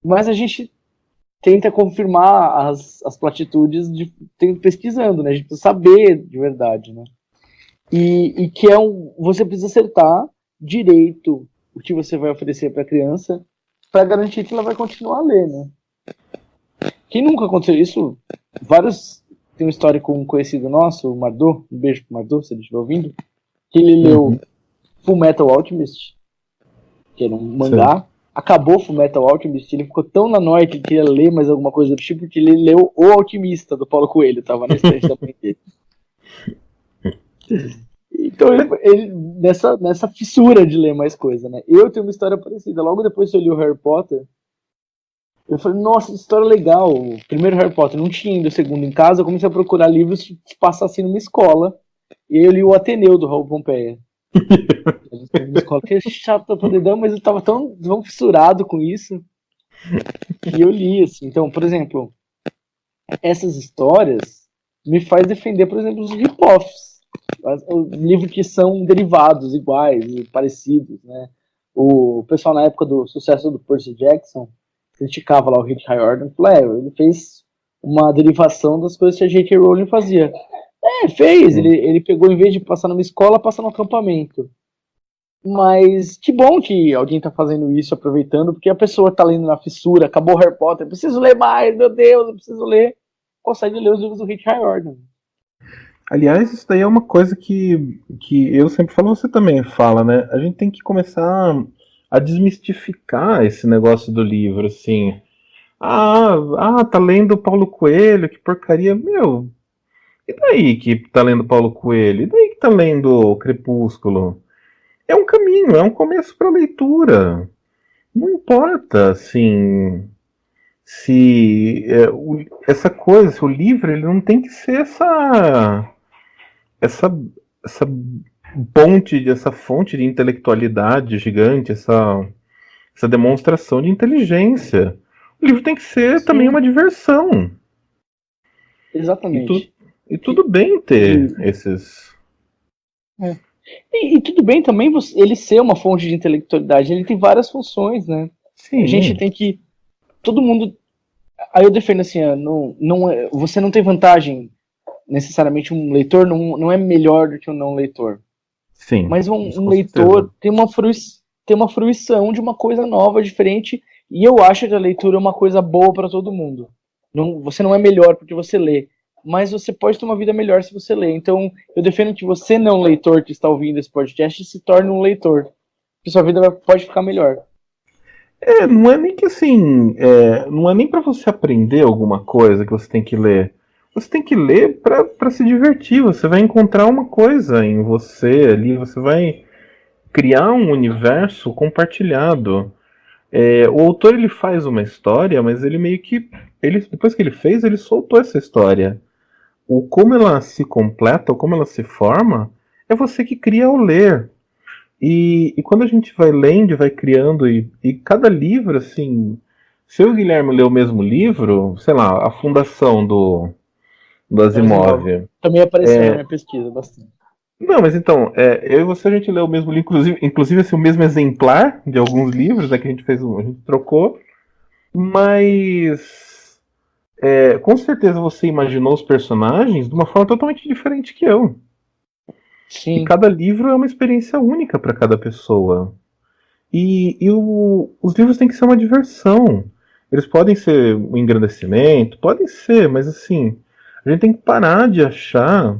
Mas a gente tenta confirmar as platitudes pesquisando, né? A gente precisa saber de verdade, né? E que você precisa acertar direito o que você vai oferecer para a criança para garantir que ela vai continuar a ler, né? Quem nunca aconteceu isso? Tem uma história com um conhecido nosso, o Mardô, um beijo pro Mardô, se ele estiver ouvindo, que ele leu Full Metal Alchemist, que era um mangá, acabou Full Metal Alchemist, ele ficou tão na noia que ele queria ler mais alguma coisa do tipo, que ele leu O Alquimista, do Paulo Coelho, tava na estante da mãe dele. Então ele nessa fissura de ler mais coisa, né? Eu tenho uma história parecida, logo depois que eu li o Harry Potter, eu falei, nossa, história legal. O primeiro Harry Potter não tinha ainda o segundo em casa. Eu comecei a procurar livros que passassem numa escola. E aí eu li o Ateneu, do Raul Pompeia. Uma escola que é chata pra dedão, mas eu tava tão fissurado com isso. E eu li, assim. Então, por exemplo, essas histórias me faz defender, por exemplo, os rip-offs. Livros que são derivados, iguais, parecidos, né? O pessoal na época do sucesso do Percy Jackson criticava lá o Rick Riordan, falou, ele fez uma derivação das coisas que a J.K. Rowling fazia. Fez. Ele pegou, em vez de passar numa escola, passa no acampamento. Mas que bom que alguém tá fazendo isso, aproveitando, porque a pessoa tá lendo na fissura, acabou Harry Potter, preciso ler mais, meu Deus, eu preciso ler. Consegue ler os livros do Rick Riordan. Aliás, isso daí é uma coisa que eu sempre falo, você também fala, né? A gente tem que começar a desmistificar esse negócio do livro, assim. Tá lendo Paulo Coelho, que porcaria. Meu, e daí que tá lendo Paulo Coelho? E daí que tá lendo Crepúsculo? É um caminho, é um começo para leitura. Não importa, assim, se essa coisa, se o livro, ele não tem que ser essa, essa ponte, essa fonte de intelectualidade gigante, essa demonstração de inteligência. O livro tem que ser também Sim, uma diversão. E, tu, exatamente. e tudo bem ter esses. É. E tudo bem também ele ser uma fonte de intelectualidade, ele tem várias funções, né? A gente Sim, tem que. Todo mundo. Aí eu defendo assim, você não tem vantagem, necessariamente um leitor não é melhor do que um não leitor. sim, Mas isso um com certeza. leitor tem uma fruição de uma coisa nova, diferente, e eu acho que a leitura é uma coisa boa para todo mundo. Você não é melhor porque você lê, mas você pode ter uma vida melhor se você lê. Então, eu defendo que você, não leitor que está ouvindo esse podcast, se torne um leitor, que sua vida pode ficar melhor. Não é nem que assim, não é nem para você aprender alguma coisa que você tem que ler. Você tem que ler para se divertir. Você vai encontrar uma coisa em você ali, você vai criar um universo compartilhado. O autor ele faz uma história, mas ele meio que depois que ele fez, ele soltou essa história. O como ela se completa, ou como ela se forma, é você que cria ao ler. E quando a gente vai lendo e vai criando, e cada livro, assim, se eu e o Guilherme ler o mesmo livro, sei lá, A Fundação do Asimov. Asimov. Também apareceu na minha pesquisa bastante. Não, mas então, eu e você a gente leu o mesmo livro, inclusive assim, o mesmo exemplar de alguns livros, né, que a gente fez, a gente trocou, mas com certeza você imaginou os personagens de uma forma totalmente diferente que eu. E Sim. cada livro é uma experiência única para cada pessoa. Os livros têm que ser uma diversão. Eles podem ser um engrandecimento, podem ser, mas assim, a gente tem que parar de achar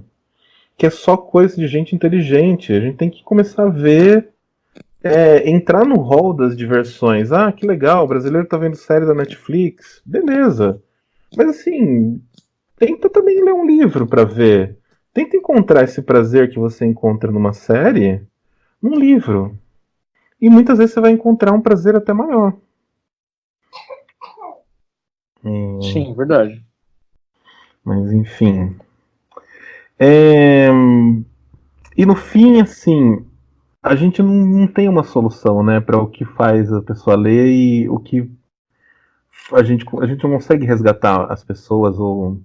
que é só coisa de gente inteligente. A gente tem que começar a ver, entrar no hall das diversões. Ah, que legal, o brasileiro tá vendo série da Netflix. Beleza. Mas assim, tenta também ler um livro para ver. Tenta encontrar esse prazer que você encontra numa série num livro. E muitas vezes você vai encontrar um prazer até maior. Sim, verdade. Mas enfim. É, E no fim, assim, a gente não tem uma solução, né, para o que faz a pessoa ler e o que a gente não consegue resgatar as pessoas ou o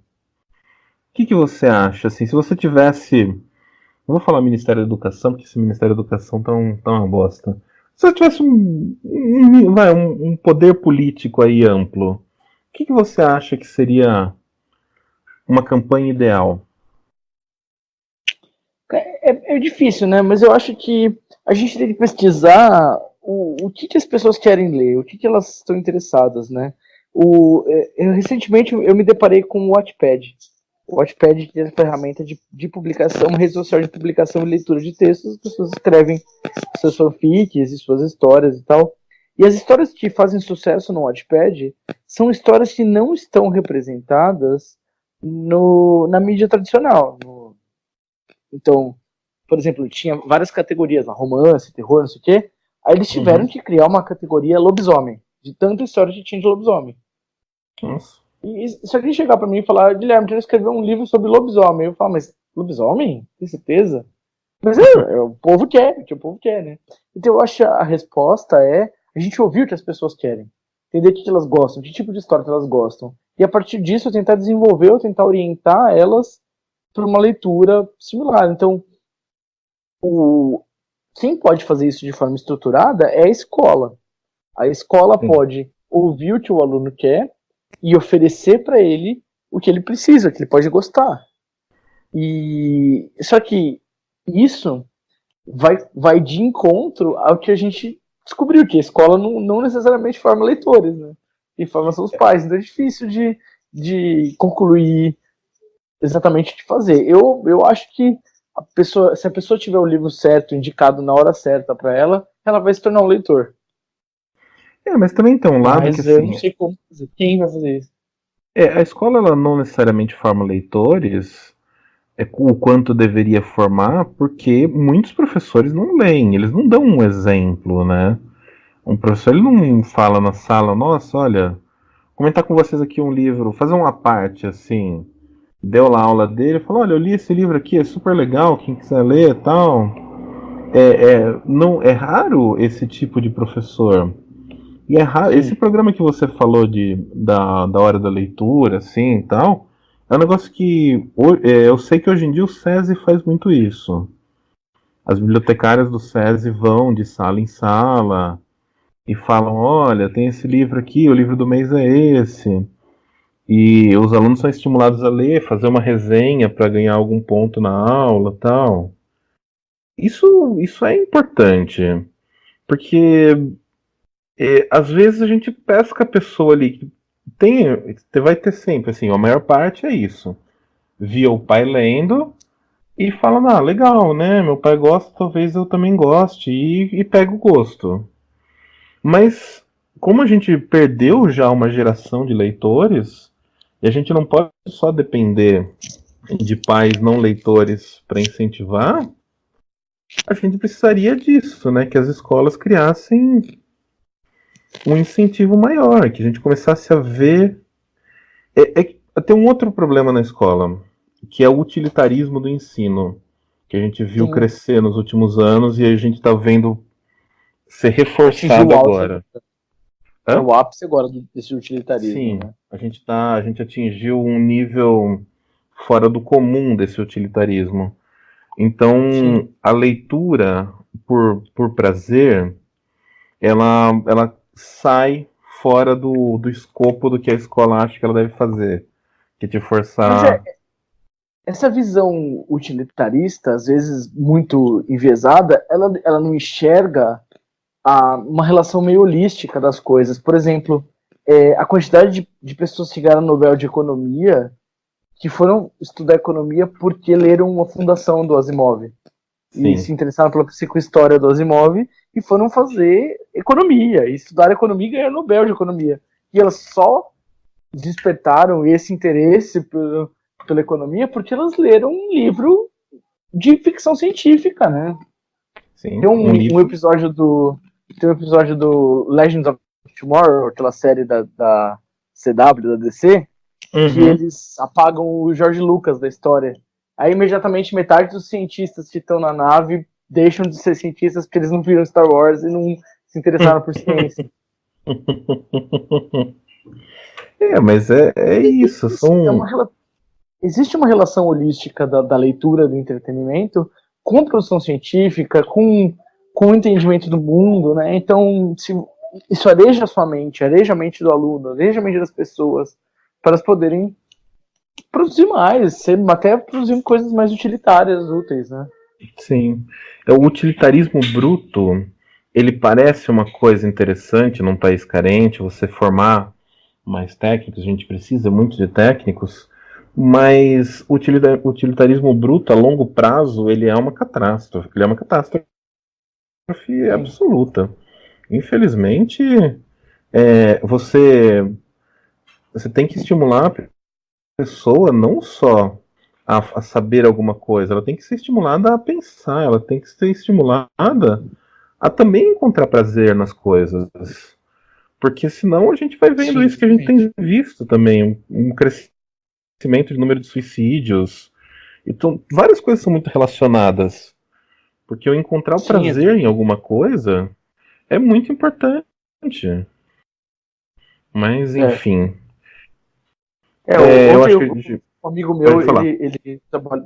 que você acha? Assim, se você tivesse, não vou falar Ministério da Educação, porque esse Ministério da Educação tá uma bosta. Se você tivesse um poder político aí amplo, o que você acha que seria uma campanha ideal? É difícil, né? Mas eu acho que a gente tem que pesquisar o que as pessoas querem ler, o que elas estão interessadas, né? Recentemente eu me deparei com o Wattpad. O Wattpad é uma ferramenta de publicação, uma rede social de publicação e leitura de textos. As pessoas escrevem seus fanfics e suas histórias e tal. E as histórias que fazem sucesso no Wattpad são histórias que não estão representadas na mídia tradicional. Então, por exemplo, tinha várias categorias, romance, terror, não sei o quê. Aí eles tiveram Uhum. que criar uma categoria lobisomem, de tanta história que tinha de lobisomem. Nossa. E se alguém chegar pra mim e falar, Guilherme, quero escrever um livro sobre lobisomem, eu falo, mas lobisomem? Tem certeza? Mas o povo quer, o que o povo quer, né? Então eu acho que a resposta é a gente ouvir o que as pessoas querem, entender o que elas gostam, que tipo de história que elas gostam. E a partir disso eu tentar desenvolver, ou tentar orientar elas para uma leitura similar. Então, quem pode fazer isso de forma estruturada é a escola. A escola Sim. pode ouvir o que o aluno quer e oferecer para ele o que ele precisa, que ele pode gostar. E só que isso vai de encontro ao que a gente descobriu, que a escola não necessariamente forma leitores, né? Quem forma são os pais, então é difícil de concluir exatamente o que fazer. Eu acho que se a pessoa tiver o livro certo, indicado na hora certa para ela, ela vai se tornar um leitor. Mas também tem um lado que, Mas eu não assim, sei como fazer. Quem vai fazer isso? a escola ela não necessariamente forma leitores, o quanto deveria formar, porque muitos professores não leem, eles não dão um exemplo, né? Um professor ele não fala na sala, nossa, olha, comentar com vocês aqui um livro, fazer uma parte assim, deu lá a aula dele, falou, olha, eu li esse livro aqui, é super legal, quem quiser ler e tal. Não, é raro esse tipo de professor. E é raro, esse Sim. programa que você falou da hora da leitura, assim e tal, é um negócio que eu sei que hoje em dia o SESI faz muito isso. As bibliotecárias do SESI vão de sala em sala e falam: olha, tem esse livro aqui, o livro do mês é esse. E os alunos são estimulados a ler, fazer uma resenha para ganhar algum ponto na aula tal. Isso é importante, porque às vezes a gente pesca a pessoa ali que tem, vai ter sempre, assim, a maior parte é isso. Via o pai lendo e fala, ah, legal, né? Meu pai gosta, talvez eu também goste, e pega o gosto. Mas como a gente perdeu já uma geração de leitores, e a gente não pode só depender de pais não leitores para incentivar, a gente precisaria disso, né? Que as escolas criassem um incentivo maior, que a gente começasse a ver. Tem um outro problema na escola, que é o utilitarismo do ensino, que a gente viu Sim. crescer nos últimos anos e a gente está vendo ser Atingiu reforçado o auge agora. agora. É Hã? o ápice agora desse utilitarismo, Sim, né? a gente atingiu um nível fora do comum desse utilitarismo. Sim. Então, a leitura por prazer, ela sai fora do escopo do que a escola acha que ela deve fazer, que te Mas forçar. essa visão utilitarista, às vezes muito enviesada, ela não enxerga uma relação meio holística das coisas. Por exemplo, a quantidade de pessoas que ganharam o Nobel de Economia que foram estudar economia porque leram uma fundação do Asimov e Sim. se interessaram pela psicohistória do Asimov e foram fazer economia, e estudar economia e ganhar o Nobel de Economia. E elas só despertaram esse interesse pela economia porque elas leram um livro de ficção científica, né? Tem Sim, um um livro. episódio do Legends of Tomorrow, aquela série da CW, da DC, que Uhum. eles apagam o George Lucas da história. Aí imediatamente metade dos cientistas que estão na nave deixam de ser cientistas porque eles não viram Star Wars e não se interessaram por ciência. Mas é isso. É São. existe uma relação holística da leitura do entretenimento com a produção científica, com o entendimento do mundo, né? Então, isso areja a sua mente, areja a mente do aluno, areja a mente das pessoas, para elas poderem produzir mais, até produzir coisas mais utilitárias, úteis, né? Sim. O utilitarismo bruto, ele parece uma coisa interessante num país carente, você formar mais técnicos, a gente precisa muito de técnicos, mas o utilitarismo bruto a longo prazo, ele é uma catástrofe. Ele é uma catástrofe Sim. absoluta. Infelizmente, é, você, você tem que estimular a pessoa não só a saber alguma coisa, ela tem que ser estimulada a pensar, ela tem que ser estimulada a também encontrar prazer nas coisas. Porque senão a gente vai vendo Sim, isso que a gente exatamente. tem visto também, um crescimento de número de suicídios. Então, várias coisas são muito relacionadas. Porque eu encontrar o Sim, prazer em alguma coisa é muito importante. Mas, é. enfim. Eu Ontem acho que a um gente amigo meu, pode falar. ele trabalha,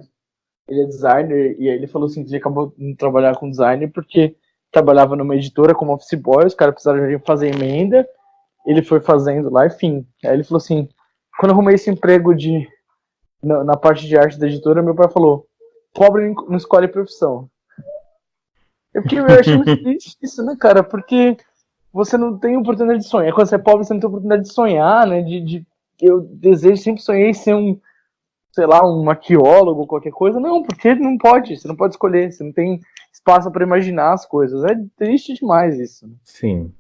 ele é designer, e aí ele falou assim que ele acabou de trabalhar com design porque trabalhava numa editora como office boy, os caras precisaram de fazer emenda, ele foi fazendo lá, enfim. Aí ele falou assim, quando eu arrumei esse emprego na parte de arte da editora, meu pai falou: pobre não escolhe profissão. Eu achei muito triste isso, né, cara? Porque você não tem oportunidade de sonhar. Quando você é pobre, você não tem oportunidade de sonhar, né? Eu desejo, sempre sonhei ser um, sei lá, um arqueólogo ou qualquer coisa. Não, porque não pode, você não pode escolher, você não tem espaço para imaginar as coisas. É triste demais isso. Né? Sim,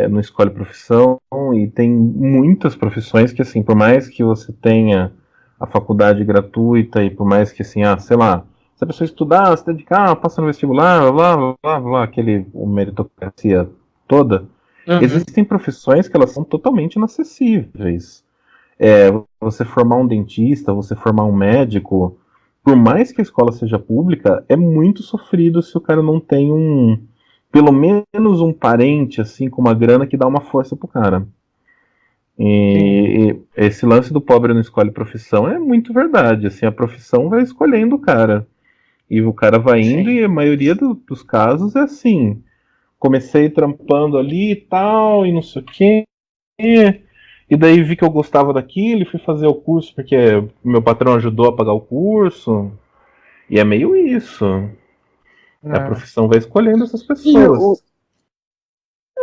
não escolhe profissão e tem muitas profissões que, assim, por mais que você tenha a faculdade gratuita e por mais que, assim, sei lá, se a pessoa estudar, se dedicar, passa no vestibular, blá, blá, blá, blá, aquele meritocracia toda, Uhum. existem profissões que elas são totalmente inacessíveis. Você formar um dentista, você formar um médico, por mais que a escola seja pública, é muito sofrido se o cara não tem pelo menos um parente, assim, com uma grana que dá uma força pro cara. Sim. E esse lance do pobre não escolhe profissão é muito verdade, assim, a profissão vai escolhendo o cara. E o cara vai indo Sim. e a maioria dos casos é assim, comecei trampando ali e tal, e não sei o quê, e daí vi que eu gostava daquilo e fui fazer o curso porque meu patrão ajudou a pagar o curso. E é meio isso. A É. profissão vai escolhendo essas E, o, pessoas.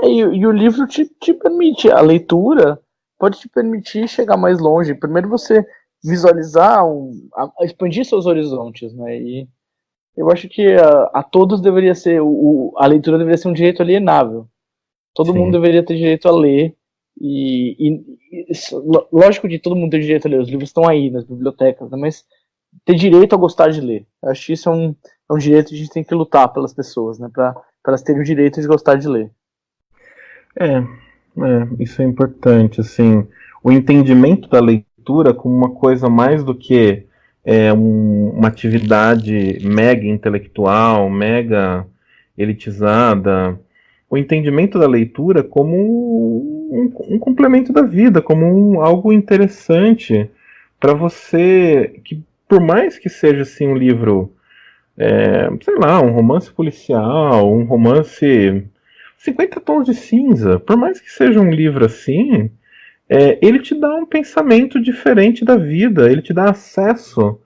e o livro te permite, a leitura pode te permitir chegar mais longe. Primeiro você visualizar, expandir seus horizontes, né? E eu acho que a todos deveria ser, a leitura deveria ser um direito alienável. Todo mundo Sim. deveria ter direito a ler. Lógico que todo mundo tem direito a ler, os livros estão aí nas bibliotecas, né? Mas ter direito a gostar de ler. Eu acho que isso é um direito que a gente tem que lutar pelas pessoas, né? Para elas terem o direito de gostar de ler. Isso é importante, assim, o entendimento da leitura como uma coisa mais do que uma atividade mega intelectual, mega elitizada, o entendimento da leitura como um complemento da vida, como algo interessante para você, que por mais que seja assim um livro, sei lá, um romance policial, um romance 50 tons de cinza, por mais que seja um livro assim, ele te dá um pensamento diferente da vida, ele te dá acesso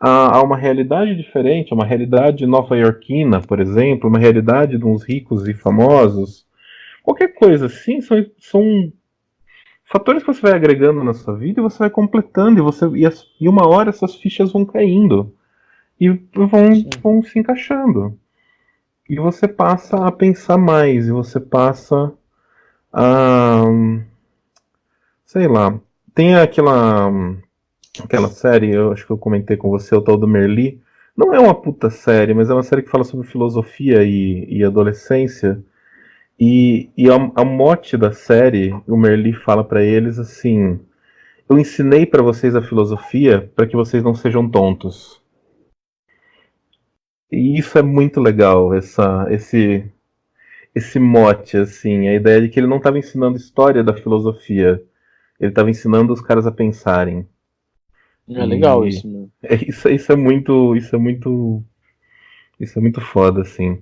a uma realidade diferente, a uma realidade nova-iorquina, por exemplo, uma realidade de uns ricos e famosos. Qualquer coisa assim são fatores que você vai agregando na sua vida e você vai completando, e uma hora essas fichas vão caindo e Sim. vão se encaixando. E você passa a pensar mais, e você passa a. Sei lá. Tem aquela série, eu acho que eu comentei com você, o tal do Merli. Não é uma puta série, mas é uma série que fala sobre filosofia e adolescência. E a mote da série, o Merli fala pra eles assim: eu ensinei pra vocês a filosofia para que vocês não sejam tontos. E isso é muito legal, esse mote, assim, a ideia de que ele não estava ensinando história da filosofia, ele estava ensinando os caras a pensarem. É legal E isso mesmo. isso é muito foda, assim.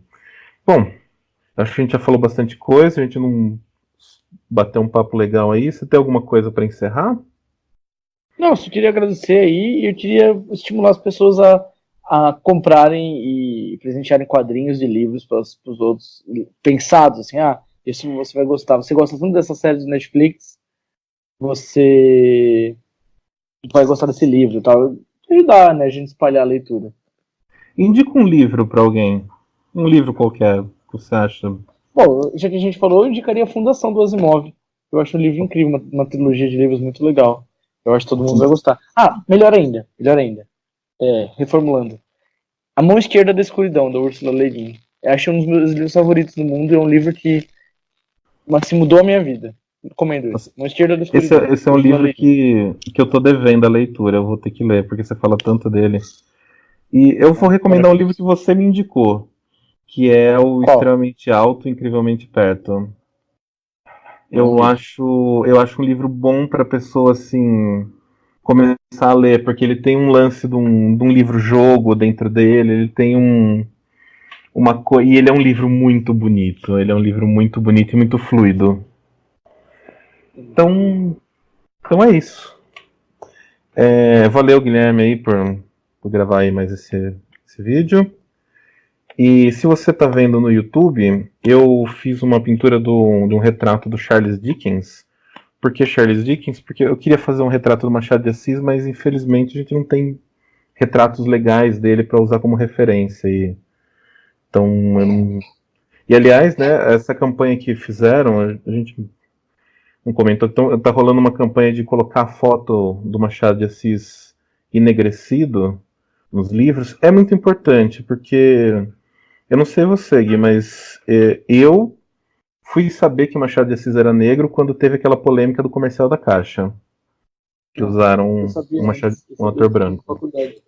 Bom, acho que a gente já falou bastante coisa, a gente não bateu um papo legal aí. Você tem alguma coisa para encerrar? Não, eu só queria agradecer aí e eu queria estimular as pessoas a comprarem e presentearem quadrinhos de livros para os outros, pensados assim, isso você vai gostar. Você gosta tanto dessa série do Netflix, você vai gostar desse livro e tal. Ajudar, né, a gente espalhar a leitura. Indica um livro para alguém. Um livro qualquer que você acha. Bom, já que a gente falou, eu indicaria a Fundação do Asimov. Eu acho um livro incrível, uma trilogia de livros muito legal. Eu acho que todo mundo vai gostar. Melhor ainda. Reformulando. A Mão Esquerda da Escuridão, da Ursula Le Guin. Eu acho um dos meus livros favoritos do mundo e é um livro que assim, mudou a minha vida. Recomendo esse. Mão Esquerda da Escuridão, Esse é um Ursula livro Le Guin. que eu tô devendo a leitura, eu vou ter que ler, porque você fala tanto dele. E eu vou recomendar um livro que Maravilhoso. você me indicou, que é o Qual? Extremamente Alto, Incrivelmente Perto. Não li. Eu acho um livro bom para pessoa assim começar a ler, porque ele tem um lance de um livro-jogo dentro dele, ele tem e ele é um livro muito bonito, ele é um livro muito bonito e muito fluido. Então, então é isso. Valeu, Guilherme, aí por gravar aí mais esse vídeo. E se você está vendo no YouTube, eu fiz uma pintura de um retrato do Charles Dickens. Por que Charles Dickens? Porque eu queria fazer um retrato do Machado de Assis, mas infelizmente a gente não tem retratos legais dele para usar como referência. Então, eu não... E aliás, né, essa campanha que fizeram, a gente não comentou, então tá rolando uma campanha de colocar a foto do Machado de Assis enegrecido nos livros. É muito importante, porque eu não sei você, Gui, mas eu fui saber que Machado de Assis era negro quando teve aquela polêmica do comercial da Caixa, que Não, eu usaram sabia Machado, antes, eu um sabia ator isso na branco. faculdade.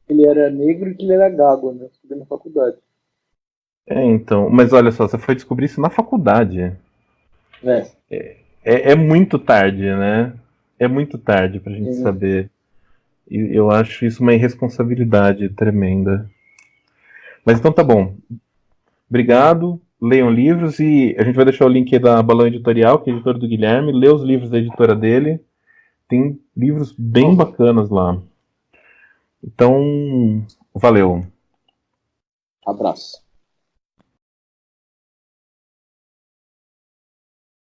Ele era negro e que ele era gago, né? Eu estudei na faculdade. Então, mas olha só, você foi descobrir isso na faculdade. É, É muito tarde, né? É muito tarde pra gente sim. saber. E eu acho isso uma irresponsabilidade tremenda. Mas então tá bom. Obrigado. Leiam livros e a gente vai deixar o link aí da Balão Editorial, que é a editora do Guilherme. Lê os livros da editora dele. Tem livros bem Uhum. bacanas lá. Então, valeu. Abraço.